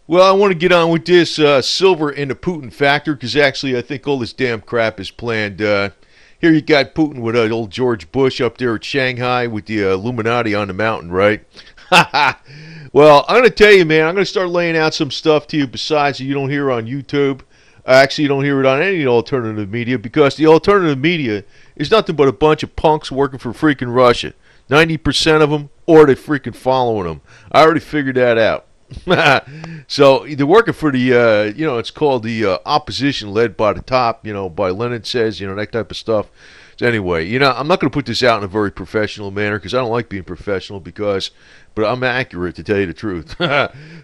Well, I want to get on with this silver in the Putin factor because actually I think all this damn crap is planned. Here you got Putin with old George Bush up there at Shanghai with the Illuminati on the mountain, right? Well, I'm going to tell you, man, I'm going to start laying out some stuff to you besides that you don't hear on YouTube. Actually, you don't hear it on any alternative media because the alternative media is nothing but a bunch of punks working for freaking Russia. 90% of them, or they're freaking following them. I already figured that out. So they're working for the, it's called the opposition led by the top, by Lenin says, that type of stuff. So anyway, I'm not going to put this out in a very professional manner because I don't like being professional but I'm accurate to tell you the truth.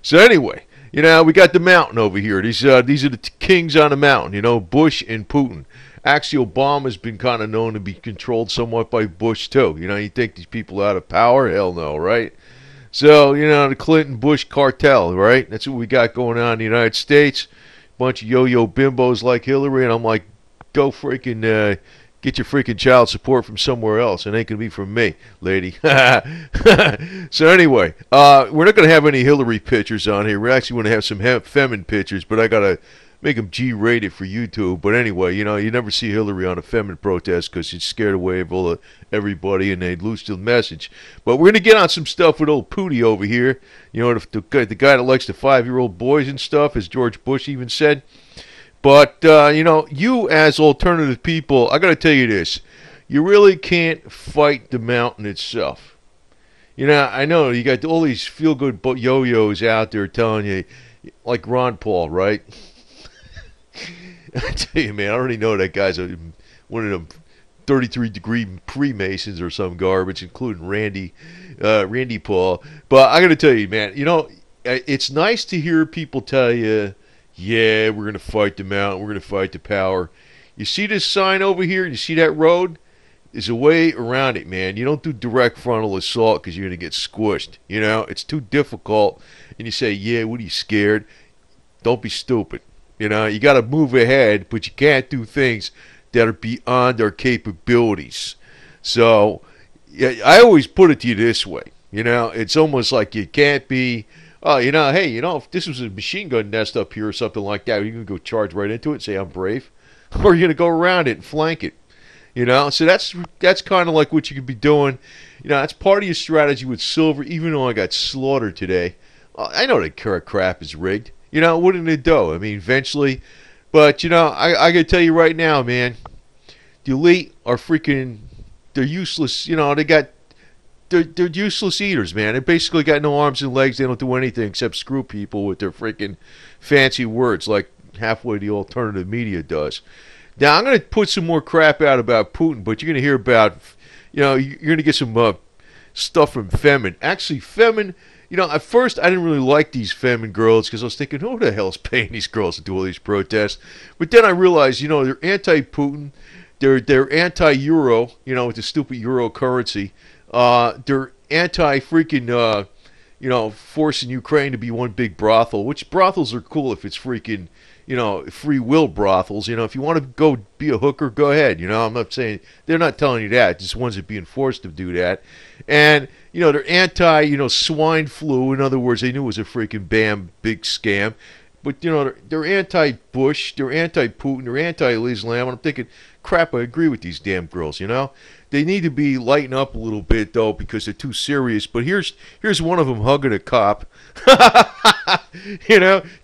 So anyway, we got the mountain over here. These are the kings on the mountain, Bush and Putin. Actually, Obama's been kind of known to be controlled somewhat by Bush too. You think these people are out of power? Hell no, right? So, the Clinton-Bush cartel, right? That's what we got going on in the United States. Bunch of yo-yo bimbos like Hillary, and I'm like, go freaking get your freaking child support from somewhere else. It ain't going to be from me, lady. So anyway, we're not going to have any Hillary pictures on here. We're actually going to have some FEMEN pictures, but I got to make them G-rated for YouTube. But anyway, you never see Hillary on a FEMEN protest because she's scared away of everybody and they'd lose the message. But we're going to get on some stuff with old Pooty over here. The guy that likes the 5-year-old boys and stuff, as George Bush even said. But, you as alternative people, I got to tell you this. You really can't fight the mountain itself. I know you got all these feel-good yo-yos out there telling you, like Ron Paul, right? I tell you, man, I already know that guy's one of them 33-degree Freemasons or some garbage, including Randy Paul. But I got to tell you, man, it's nice to hear people tell you, yeah, we're going to fight the mountain, we're going to fight the power. You see this sign over here? You see that road? There's a way around it, man. You don't do direct frontal assault because you're going to get squished. It's too difficult. And you say, yeah, what are you scared? Don't be stupid. You got to move ahead, but you can't do things that are beyond our capabilities. So, yeah, I always put it to you this way. It's almost like you can't be, hey, if this was a machine gun nest up here or something like that, you can go charge right into it and say, I'm brave. Or you're going to go around it and flank it. So that's kind of like what you could be doing. That's part of your strategy with silver, even though I got slaughtered today. I know that crap is rigged. What did it do? I mean, eventually. But, I got to tell you right now, man, the elite are freaking, they're useless. They're useless eaters, man. They basically got no arms and legs. They don't do anything except screw people with their freaking fancy words like halfway the alternative media does. Now, I'm going to put some more crap out about Putin, but you're going to hear about, you're going to get some stuff from FEMEN. Actually, FEMEN, at first I didn't really like these FEMEN girls because I was thinking, who the hell is paying these girls to do all these protests? But then I realized, they're anti-Putin. They're anti-Euro, with the stupid Euro currency. They're anti-freaking, forcing Ukraine to be one big brothel, which brothels are cool if it's freaking, free will brothels. If you want to go be a hooker, go ahead. I'm not saying, they're not telling you that. Just ones that are being forced to do that. And, they're anti, swine flu. In other words, they knew it was a freaking big scam. But, they're anti-Bush, they're anti-Putin, they're anti-Islam. And I'm thinking, crap, I agree with these damn girls, They need to be lighten up a little bit, though, because they're too serious. But here's one of them hugging a cop.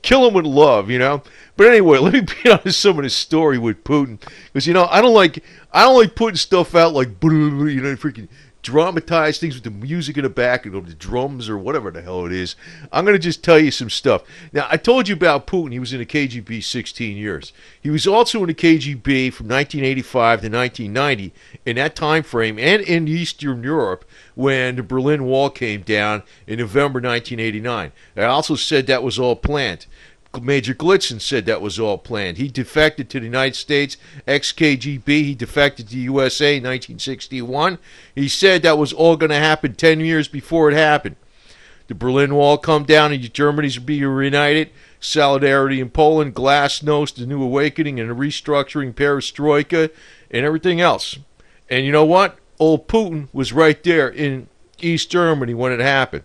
Kill him with love, But anyway, let me be on some of this story with Putin. Because, I don't like putting stuff out like, freaking dramatize things with the music in the back and the drums or whatever the hell it is. I'm going to just tell you some stuff. Now, I told you about Putin. He was in the KGB 16 years. He was also in the KGB from 1985 to 1990 in that time frame and in Eastern Europe when the Berlin Wall came down in November 1989. I also said that was all planned. Major Glitzen said that was all planned. He defected to the United States, ex-KGB. He defected to the USA in 1961. He said that was all going to happen 10 years before it happened. The Berlin Wall come down and Germany's be reunited. Solidarity in Poland, Glasnost, the New Awakening, and the restructuring, perestroika, and everything else. And you know what? Old Putin was right there in East Germany when it happened.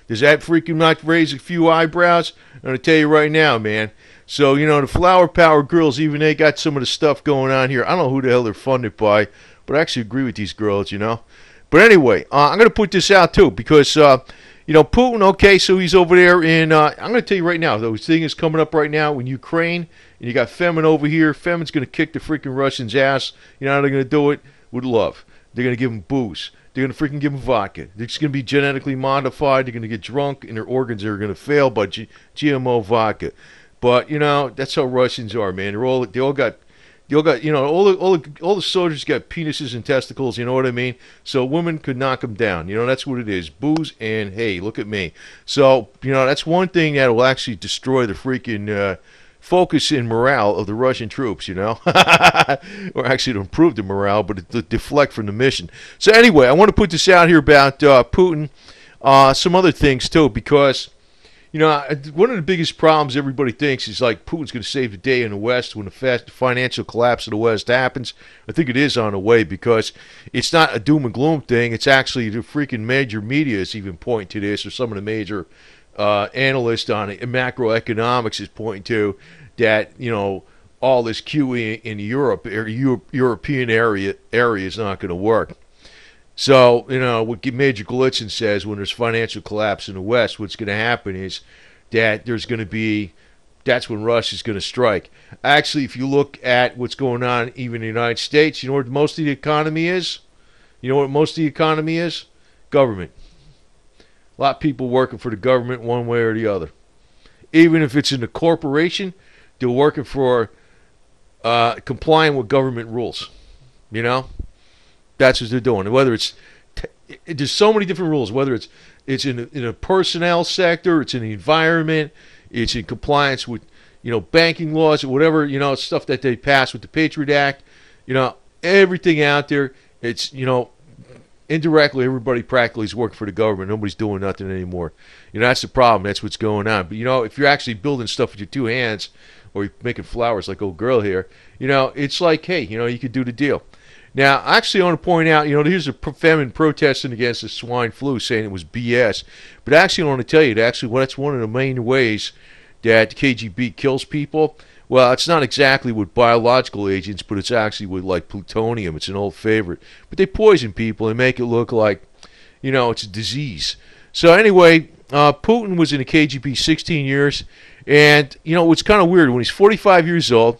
Does that freaking not raise a few eyebrows? I'm going to tell you right now, man. So, the flower power girls, even they got some of the stuff going on here. I don't know who the hell they're funded by, but I actually agree with these girls, But anyway, I'm going to put this out, too, because, Putin, okay, so he's over there in, I'm going to tell you right now, those thing is coming up right now in Ukraine, and you got FEMEN over here. FEMEN's going to kick the freaking Russians' ass. You know how they're going to do it? With love. They're going to give them booze. They're going to freaking give them vodka. They're just going to be genetically modified. They're going to get drunk, and their organs are going to fail by GMO vodka. But that's how Russians are, man. They all got, all the soldiers got penises and testicles. You know what I mean? So women could knock them down. That's what it is. Booze and hey, look at me. So that's one thing that will actually destroy the freaking focus and morale of the Russian troops. Or actually to improve the morale, but to deflect from the mission. So anyway, I want to put this out here about Putin, some other things too, because. One of the biggest problems everybody thinks is like Putin's going to save the day in the West when the financial collapse of the West happens. I think it is on the way because it's not a doom and gloom thing. It's actually the freaking major media is even pointing to this, or some of the major analysts on it. And macroeconomics is pointing to that, all this QE in Europe, or European area is not going to work. So, what Major Galitzin says, when there's financial collapse in the West, what's going to happen is that that's when Russia's going to strike. Actually, if you look at what's going on even in the United States, you know what most of the economy is? Government. A lot of people working for the government one way or the other. Even if it's in a corporation, they're working for complying with government rules. That's what they're doing. Whether there's so many different rules. Whether it's in a personnel sector, it's in the environment, it's in compliance with banking laws or whatever stuff that they pass with the Patriot Act. Everything out there. It's indirectly everybody practically is working for the government. Nobody's doing nothing anymore. That's the problem. That's what's going on. But if you're actually building stuff with your two hands, or you're making flowers like old girl here, it's like, hey, you could do the deal. Now, actually, I want to point out, here's a FEMEN protesting against the swine flu, saying it was BS. But actually, I want to tell you that's one of the main ways that the KGB kills people. Well, it's not exactly with biological agents, but it's actually with, like, plutonium. It's an old favorite. But they poison people and make it look like, it's a disease. So anyway, Putin was in the KGB 16 years. And, what's kind of weird, when he's 45 years old,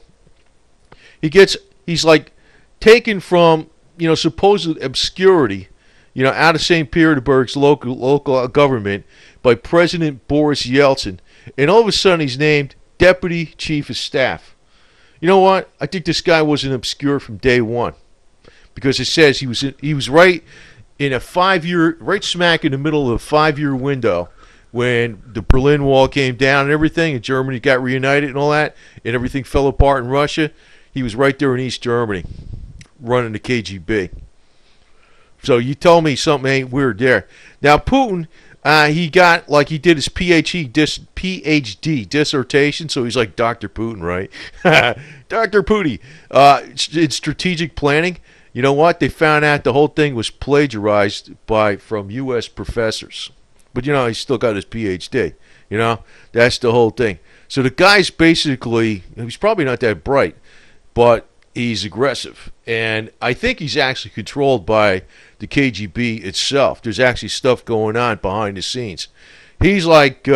he's like, taken from, supposed obscurity, out of St. Petersburg's local government by President Boris Yeltsin. And all of a sudden he's named Deputy Chief of Staff. You know what? I think this guy wasn't obscure from day one. Because it says he was right in a 5-year, right smack in the middle of a 5-year window when the Berlin Wall came down and everything, and Germany got reunited and all that, and everything fell apart in Russia. He was right there in East Germany, running the KGB. So you told me something ain't weird there. Now Putin, he did his PhD dissertation, so he's like Dr. Putin, right? Dr. Putin. It's strategic planning. You know what? They found out the whole thing was plagiarized from U.S. professors. But he's still got his PhD. That's the whole thing. So the guy's basically, he's probably not that bright, but he's aggressive. And I think he's actually controlled by the KGB itself. There's actually stuff going on behind the scenes. He's like,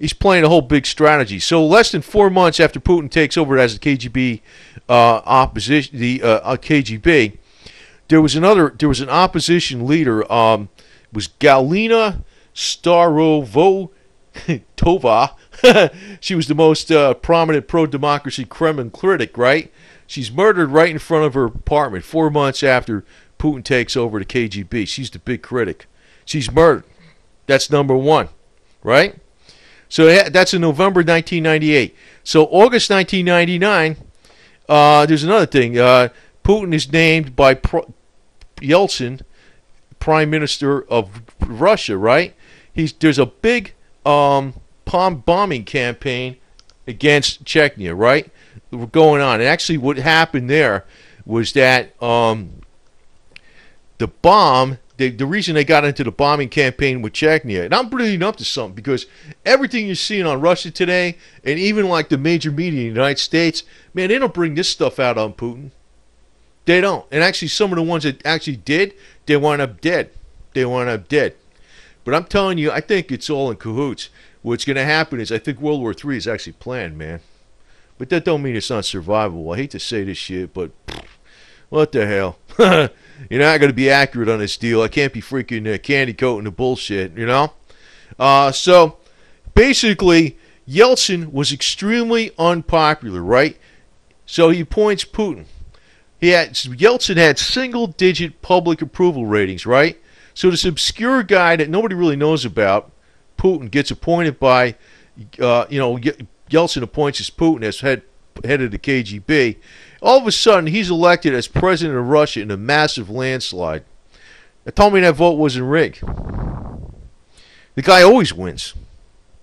he's playing a whole big strategy. So less than 4 months after Putin takes over as the KGB opposition, the KGB, there was an opposition leader. Was Galina Starovoytova. She was the most prominent pro-democracy Kremlin critic, right? She's murdered right in front of her apartment 4 months after Putin takes over the KGB. She's the big critic. She's murdered. That's number one, right? So that's in November 1998. So August 1999, there's another thing. Putin is named by Yeltsin Prime Minister of Russia, right? There's a big bombing campaign against Chechnya, right? Going on. And actually what happened there was that the bomb the reason they got into the bombing campaign with Chechnya. And I'm bringing up to something because everything you're seeing on Russia today, and even like the major media in the United States, man, they don't bring this stuff out on Putin. They don't. And actually, some of the ones that actually did, they wound up dead. They wound up dead. But I'm telling you, I think it's all in cahoots. What's going to happen is I think World War III is actually planned, man. But that don't mean it's not survivable. I hate to say this shit, but what the hell? You're not going to be accurate on this deal. I can't be freaking candy coating the bullshit, you know? So, basically, Yeltsin was extremely unpopular, right? So he appoints Putin. Yeltsin had single-digit public approval ratings, right? So this obscure guy that nobody really knows about, Putin, gets appointed by, Yeltsin appoints as Putin as head of the KGB. All of a sudden, he's elected as president of Russia in a massive landslide. They told me that vote wasn't rigged. The guy always wins.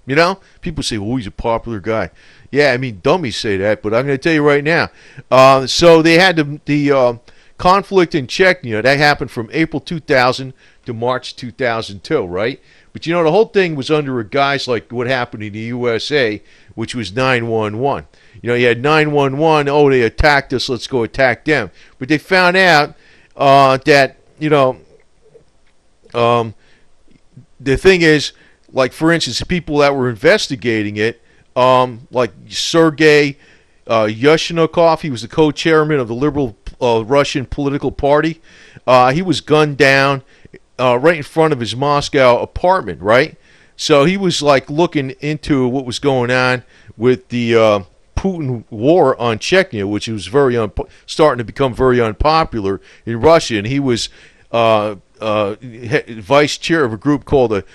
You know? People say, well, he's a popular guy. Yeah, I mean, dummies say that, but I'm going to tell you right now. So they had the conflict in Chechnya. That happened from April 2000 to March 2002, right? But, you know, the whole thing was under a guise like what happened in the USA, which was 911. You know, you had 911, oh, they attacked us, let's go attack them. But they found out that, you know, the thing is, like, for instance, the people that were investigating it, like Sergei Yushchenko, he was the co-chairman of the liberal Russian political party. He was gunned down right in front of his Moscow apartment, right? So he was like looking into what was going on with the Putin war on Chechnya, which was starting to become very unpopular in Russia. And he was vice chair of a group called the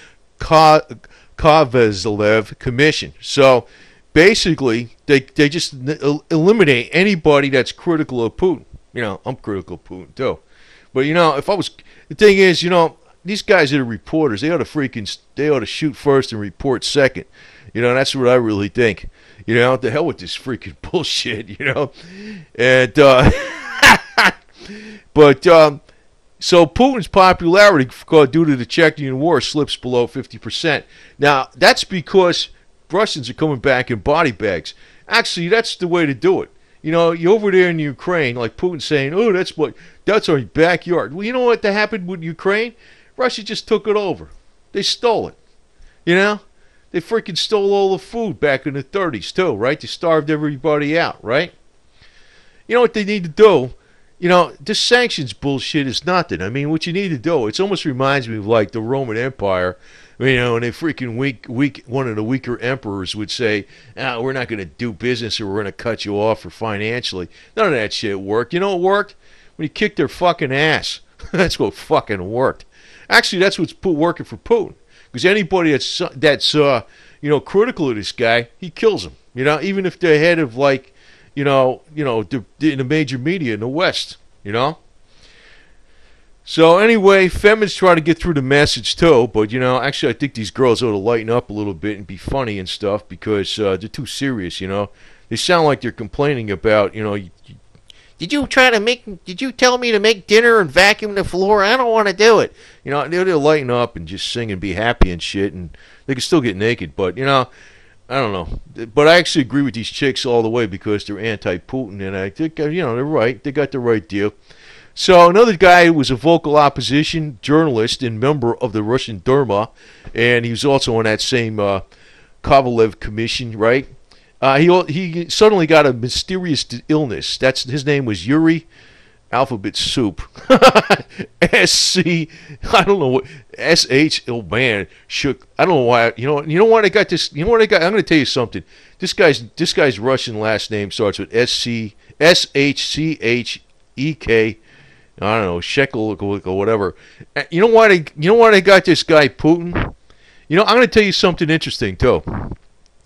Kovalev Commission. So basically, they just eliminate anybody that's critical of Putin. You know, I'm critical of Putin too. But, you know, the thing is, you know, these guys that are reporters, they ought to shoot first and report second. You know, that's what I really think. You know, what the hell with this freaking bullshit, you know. And, so Putin's popularity, due to the Chechen war, slips below 50%. Now, that's because Russians are coming back in body bags. Actually, that's the way to do it. You know, you're over there in Ukraine, like Putin saying, oh, that's our backyard. Well, you know what happened with Ukraine? Russia just took it over. They stole it. You know? They freaking stole all the food back in the 30s, too, right? They starved everybody out, right? You know what they need to do? You know, this sanctions bullshit is nothing. I mean, what you need to do, it almost reminds me of like the Roman Empire. You know, and they freaking one of the weaker emperors would say, we're not going to do business or we're going to cut you off for financially. None of that shit worked. You know what worked? When you kicked their fucking ass. That's what fucking worked. Actually, that's what's working for Putin. Because anybody that's you know, critical of this guy, he kills them. You know, even if they're head of like, in the major media in the West, you know. So anyway, FEMEN's trying to get through the message too, but you know, actually I think these girls ought to lighten up a little bit and be funny and stuff because they're too serious, you know. They sound like they're complaining about, you know, did you tell me to make dinner and vacuum the floor? I don't want to do it. You know, they'll lighten up and just sing and be happy and shit, and they can still get naked, but you know, I don't know. But I actually agree with these chicks all the way because they're anti-Putin, and I think, you know, they're right. They got the right deal. So another guy who was a vocal opposition journalist and member of the Russian Duma, and he was also on that same Kovalev commission, right? He suddenly got a mysterious illness. His name was Yuri Alphabet Soup. S-C, I don't know what, S-H, oh man, shook. I don't know why, you know why they got this, you know what they got, I'm going to tell you something. This guy's Russian last name starts with S-C, S-H-C-H-E-K, I don't know, shekel or whatever. You know why they got this guy Putin? You know, I'm going to tell you something interesting too.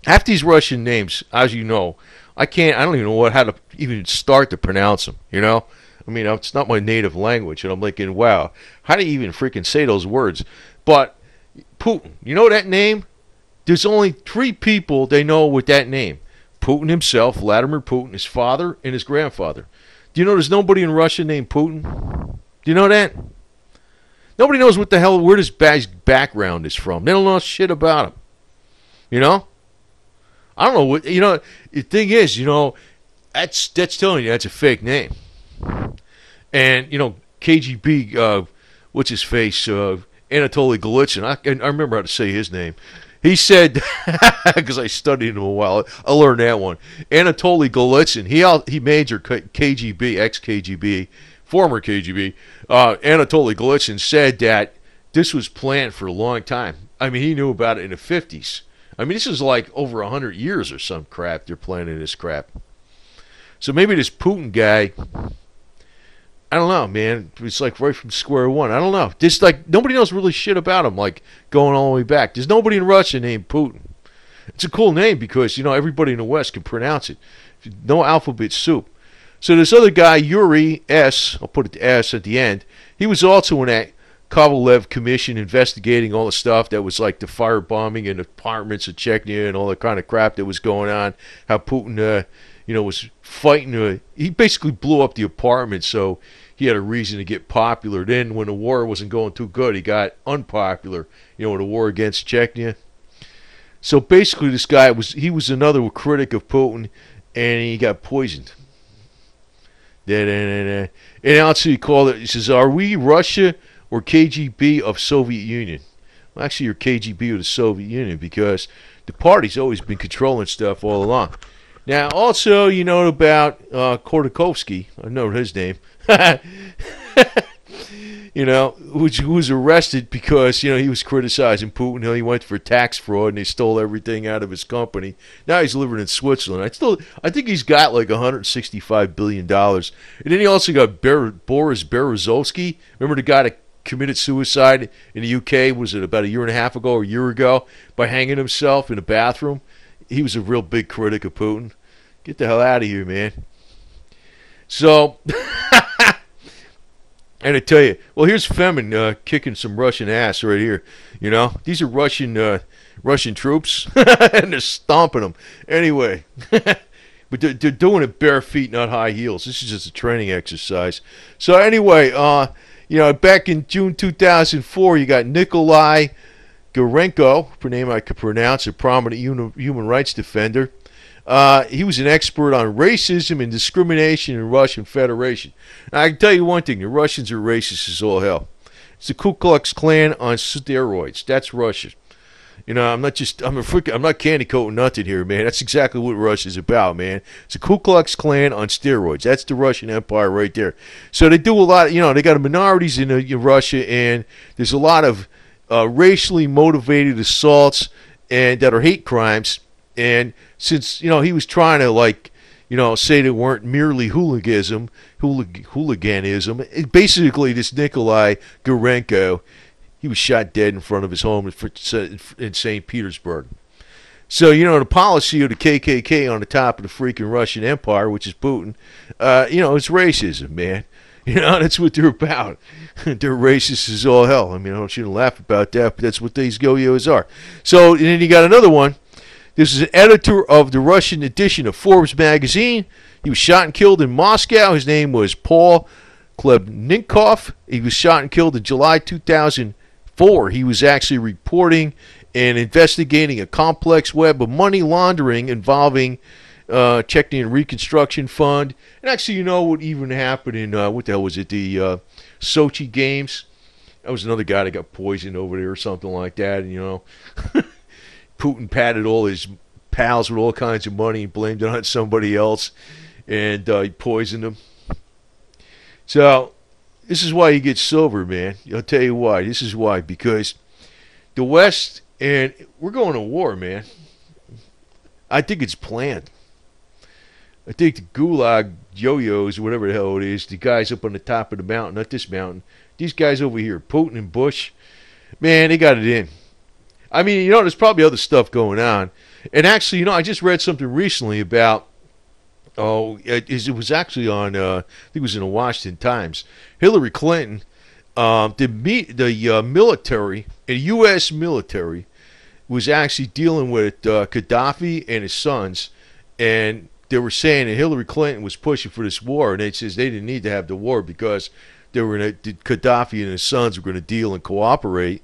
Half these Russian names, as you know, I don't even know how to even start to pronounce them, you know? I mean, it's not my native language, and I'm thinking, wow, how do you even freaking say those words? But Putin, you know that name? There's only 3 people they know with that name. Putin himself, Vladimir Putin, his father, and his grandfather. Do you know there's nobody in Russia named Putin? Do you know that? Nobody knows what the hell, where this guy's background is from. They don't know shit about him. You know? I don't know what, you know, the thing is, you know, that's telling you that's a fake name. And, you know, KGB, what's his face, Anatoly Golitsyn, I remember how to say his name. He said, because I studied him a while, I learned that one. Anatoly Golitsyn, he majored KGB, ex-KGB, former KGB. Anatoly Golitsyn said that this was planned for a long time. I mean, he knew about it in the 50s. I mean, this is like over 100 years or some crap. They're planning this crap. So maybe this Putin guy, I don't know, man. It's like right from square one. I don't know. Just like nobody knows really shit about him, like going all the way back. There's nobody in Russia named Putin. It's a cool name because, you know, everybody in the West can pronounce it. No alphabet soup. So this other guy, Yuri S., I'll put it S at the end, he was also in that Kovalev commission investigating all the stuff that was like the firebombing in apartments of Chechnya and all the kind of crap that was going on. How Putin, you know, was fighting. He basically blew up the apartment, so he had a reason to get popular. Then, when the war wasn't going too good, he got unpopular. You know, in the war against Chechnya. So basically, this guy he was another critic of Putin, and he got poisoned. And also he called it. He says, "Are we Russia or KGB of Soviet Union?" Well, actually, you're KGB of the Soviet Union because the party's always been controlling stuff all along. Now, also, you know about Khodorkovsky. I know his name. You know, who was arrested because, you know, he was criticizing Putin. You know, he went for tax fraud and they stole everything out of his company. Now he's living in Switzerland. I think he's got like $165 billion. And then he also got Boris Berezovsky. Remember the guy that committed suicide in the UK, was it about a year and a half ago or a year ago, by hanging himself in a bathroom? He was a real big critic of Putin. Get the hell out of here, man. So, and I tell you, well, here's FEMEN kicking some Russian ass right here. You know, these are Russian troops, and they're stomping them. Anyway, but they're doing it bare feet, not high heels. This is just a training exercise. So anyway, you know, back in June 2004, you got Nikolai Gorenko, a name I could pronounce, a prominent human rights defender. He was an expert on racism and discrimination in Russian Federation. Now, I can tell you one thing: the Russians are racist as all hell. It's the Ku Klux Klan on steroids. That's Russia. You know, I'm not candy coating nothing here, man. That's exactly what Russia's about, man. It's the Ku Klux Klan on steroids. That's the Russian Empire right there. So they do a lot. You know, they got minorities in Russia, and there's a lot of racially motivated assaults and that are hate crimes. And since, you know, he was trying to, like, you know, say they weren't merely hooliganism, basically this Nikolai Gorenko, he was shot dead in front of his home in St. Petersburg. So, you know, the policy of the KKK on the top of the freaking Russian Empire, which is Putin, you know, it's racism, man. You know, that's what they're about. They're racist as all hell. I mean, I don't shouldn't laugh about that, but that's what these yo-yos are. So, and then you got another one. This is an editor of the Russian edition of Forbes magazine. He was shot and killed in Moscow. His name was Paul Klebnikov. He was shot and killed in July 2004. He was actually reporting and investigating a complex web of money laundering involving Chechnya Reconstruction Fund. And actually, you know what even happened in, what the hell was it, the Sochi Games? That was another guy that got poisoned over there or something like that, and, you know. Putin patted all his pals with all kinds of money and blamed it on somebody else, and he poisoned them. So this is why you get silver, man. I'll tell you why. This is why. Because the West, and we're going to war, man. I think it's planned. I think the Gulag yo-yos, whatever the hell it is, the guys up on the top of the mountain, not this mountain, these guys over here, Putin and Bush, man, they got it in. I mean, you know, there's probably other stuff going on. And actually, you know, I just read something recently about, it was actually on, I think it was in the Washington Times. Hillary Clinton, the military, the U.S. military, was actually dealing with Gaddafi and his sons. And they were saying that Hillary Clinton was pushing for this war. And it says they didn't need to have the war because Gaddafi and his sons were gonna deal and cooperate,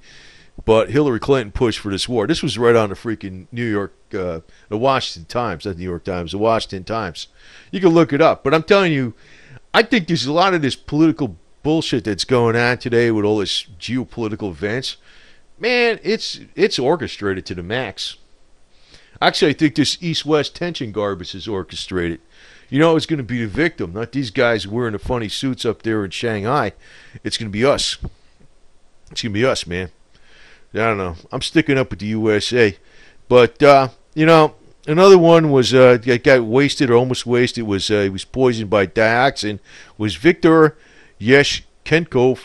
but Hillary Clinton pushed for this war. This was right on the freaking the Washington Times, not the New York Times, the Washington Times. You can look it up. But I'm telling you, I think there's a lot of this political bullshit that's going on today with all this geopolitical events. Man, it's orchestrated to the max. Actually, I think this East-West tension garbage is orchestrated. You know, it's going to be the victim, not these guys wearing the funny suits up there in Shanghai. It's going to be us. It's going to be us, man. I don't know. I'm sticking up with the USA. But, you know, another one was, got wasted or almost wasted, was he was poisoned by dioxin, was Viktor Yushchenko,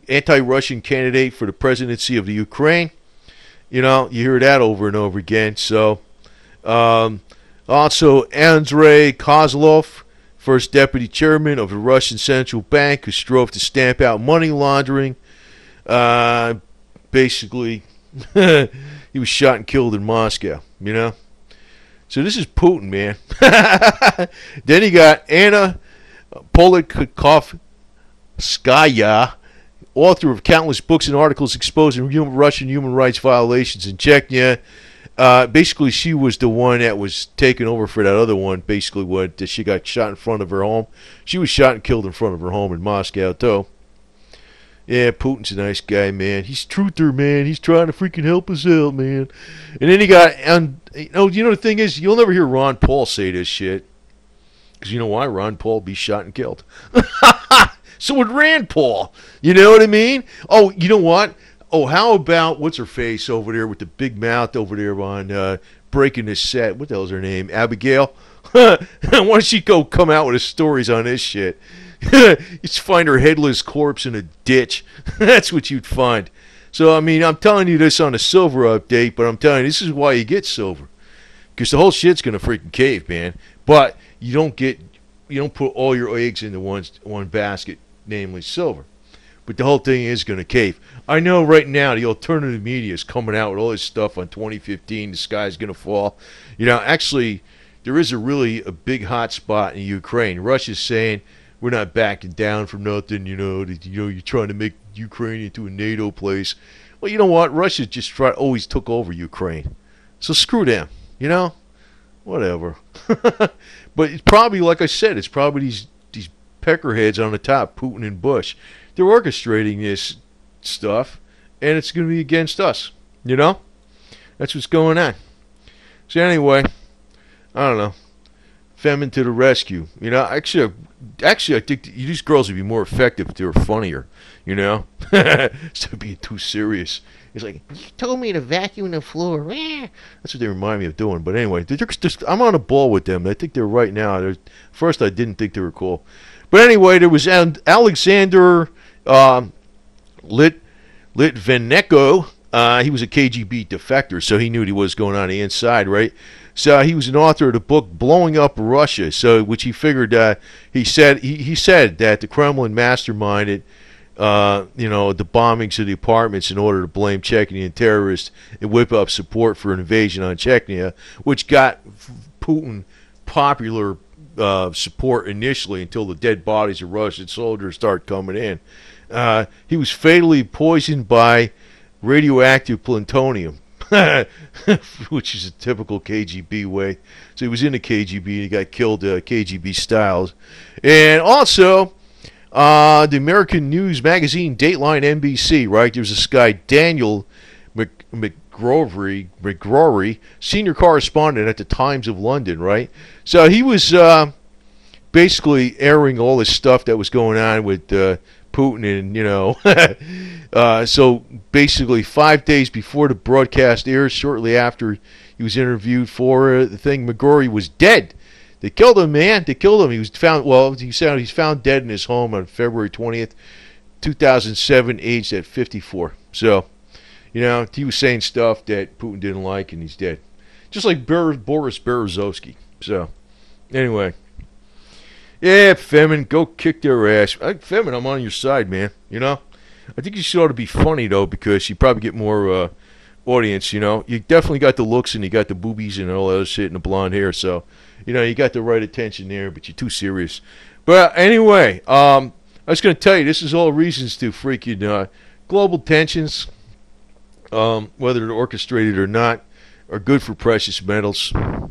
anti-Russian candidate for the presidency of the Ukraine. You know, you hear that over and over again. So, also Andrei Kozlov, first deputy chairman of the Russian Central Bank, who strove to stamp out money laundering. Basically, he was shot and killed in Moscow, you know. So this is Putin, man. Then he got Anna Politkovskaya, author of countless books and articles exposing Russian human rights violations in Chechnya. Basically, she was the one that was taking over for that other one. Basically, she got shot in front of her home. She was shot and killed in front of her home in Moscow, too. Yeah, Putin's a nice guy, man. He's truther, man. He's trying to freaking help us out, man. And then he got, you know the thing is, you'll never hear Ron Paul say this shit. Because you know why? Ron Paul be shot and killed. So would Rand Paul. You know what I mean? Oh, you know what? Oh, how about what's her face over there with the big mouth over there on Breaking the Set? What the hell's her name? Abigail? Why don't she go come out with the stories on this shit? You'd find her headless corpse in a ditch. That's what you'd find. So, I mean, I'm telling you this on a silver update, but I'm telling you, this is why you get silver. Because the whole shit's going to freaking cave, man. But you don't put all your eggs into one basket, namely silver. But the whole thing is going to cave. I know right now the alternative media is coming out with all this stuff on 2015, the sky's going to fall. You know, actually, there is a big hot spot in Ukraine. Russia's saying, we're not backing down from nothing, you're trying to make Ukraine into a NATO place. Well, you know what? Russia just always took over Ukraine. So screw them, you know? Whatever. But it's probably, like I said, it's probably these peckerheads on the top, Putin and Bush. They're orchestrating this stuff, and it's going to be against us, you know? That's what's going on. So anyway, I don't know. FEMEN to the rescue. You know, actually, I think these girls would be more effective if they were funnier, you know? Instead of being too serious. It's like, you told me to vacuum the floor. That's what they remind me of doing. But anyway, I'm on a ball with them. I think they're right now. First, I didn't think they were cool. But anyway, there was Alexander Litvinenko. He was a KGB defector, so he knew what was going on the inside, right? So he was an author of the book "Blowing Up Russia," which he figured he said that the Kremlin masterminded, the bombings of the apartments in order to blame Chechnya terrorists and whip up support for an invasion on Chechnya, which got Putin popular support initially until the dead bodies of Russian soldiers start coming in. He was fatally poisoned by radioactive plutonium. Which is a typical KGB way. So he was in the KGB and he got killed KGB styles. And also, the American news magazine Dateline NBC, right? There's this guy, Daniel McGrory, senior correspondent at the Times of London, right? So he was basically airing all this stuff that was going on with Putin and, so basically 5 days before the broadcast airs, shortly after he was interviewed for the thing, McGrory was dead. They killed him, man. They killed him. He was found, he's found dead in his home on February 20th, 2007, aged at 54. So, he was saying stuff that Putin didn't like, and he's dead. Just like Boris Berezovsky. So, anyway. Yeah, FEMEN, go kick their ass. FEMEN, I'm on your side, man. I think you should ought to be funny, though, because you probably get more audience, You definitely got the looks, and you got the boobies and all that other shit and the blonde hair. So, you got the right attention there, but you're too serious. But anyway, I was going to tell you, this is all reasons to freaking global tensions, whether they're orchestrated or not, are good for precious metals. You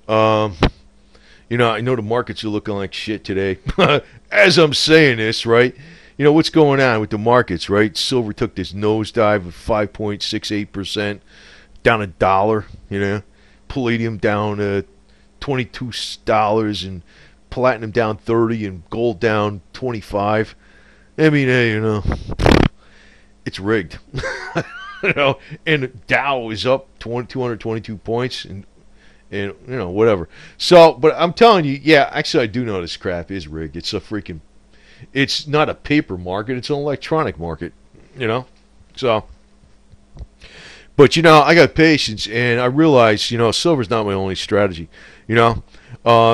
know, I know the markets are looking like shit today. As I'm saying this, right? You know, what's going on with the markets, right? Silver took this nosedive of 5.68%, down $1, you know. Palladium down $22, and platinum down 30, and gold down 25. I mean, hey, you know, it's rigged. You know, and Dow is up 222 points, and you know, whatever. So, but I'm telling you, yeah, actually I do know this crap is rigged. It's a freaking, it's not a paper market, it's an electronic market, you know. So, but you know, I got patience, and I realize, you know, silver's not my only strategy, you know.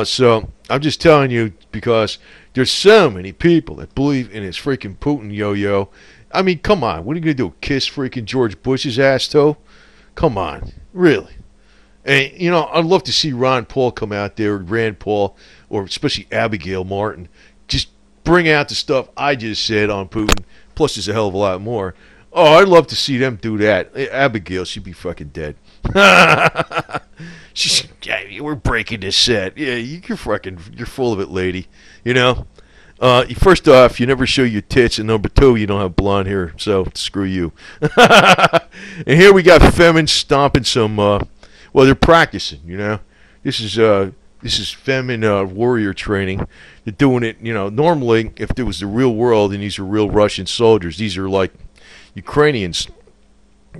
So I'm just telling you, because there's so many people that believe in this freaking Putin yo-yo. I mean, come on, what are you gonna do? Kiss freaking George Bush's ass toe? Come on, really? And, you know, I'd love to see Ron Paul come out there, or Rand Paul, or especially Abigail Martin, just bring out the stuff I just said on Putin, plus there's a hell of a lot more. Oh, I'd love to see them do that. Abigail, she'd be fucking dead. She's, yeah, we're breaking this set. Yeah, you're full of it, lady. You know? First off, you never show your tits, and number two, you don't have blonde hair, so screw you. And here we got FEMEN stomping some... well, they're practicing, you know. This is FEMEN warrior training. They're doing it, you know. Normally, if there was the real world and these are real Russian soldiers, these are like Ukrainians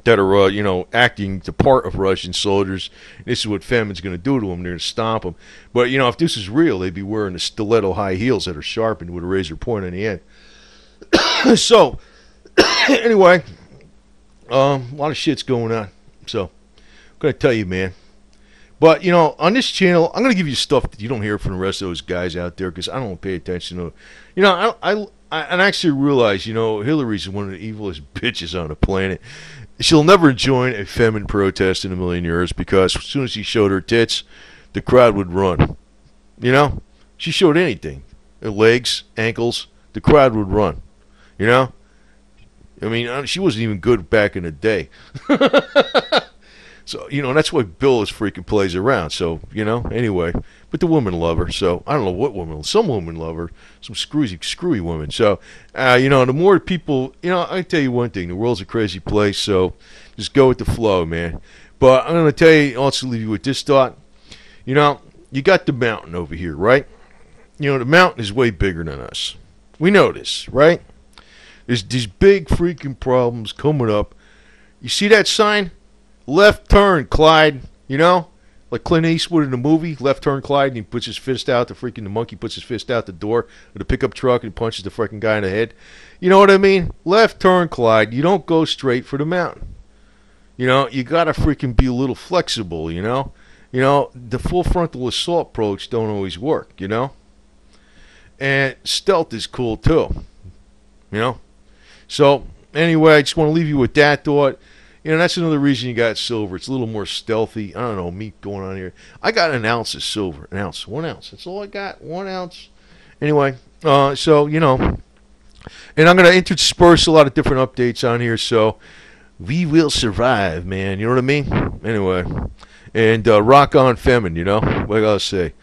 that are, you know, acting the part of Russian soldiers. This is what FEMEN's going to do to them. They're going to stomp them. But, you know, if this is real, they'd be wearing the stiletto high heels that are sharpened with a razor point on the end. So, anyway, a lot of shit's going on. So, I'm going to tell you, man. But, you know, on this channel, I'm going to give you stuff that you don't hear from the rest of those guys out there, because I don't pay attention to it. You know, I actually realize, you know, Hillary's one of the evilest bitches on the planet. She'll never join a FEMEN protest in a million years, because as soon as she showed her tits, the crowd would run. You know? She showed anything. Her legs, ankles, the crowd would run. You know? I mean, she wasn't even good back in the day. So, you know, that's why Bill is freaking plays around. So, you know, anyway. But the women love her. So, I don't know what women. Some women love her. Some screwy women. So, you know, the more people, you know, I tell you one thing. The world's a crazy place. So, just go with the flow, man. But I'm going to tell you, also leave you with this thought. You know, you got the mountain over here, right? You know, the mountain is way bigger than us. We know this, right? There's these big freaking problems coming up. You see that sign? Left turn, Clyde. You know? Like Clint Eastwood in the movie, Left Turn, Clyde, and he puts his fist out, the monkey puts his fist out the door of the pickup truck and punches the freaking guy in the head. You know what I mean? Left turn, Clyde. You don't go straight for the mountain. You know, you gotta freaking be a little flexible, you know? You know, the full frontal assault approach don't always work, you know? And stealth is cool too. You know? So, anyway, I just want to leave you with that thought. You know, that's another reason you got silver. It's a little more stealthy. I don't know, meat going on here. I got an ounce of silver. An ounce. 1 ounce. That's all I got. 1 ounce. Anyway, so, you know. And I'm going to intersperse a lot of different updates on here. So, we will survive, man. You know what I mean? Anyway. And rock on FEMEN, you know? What I got to say.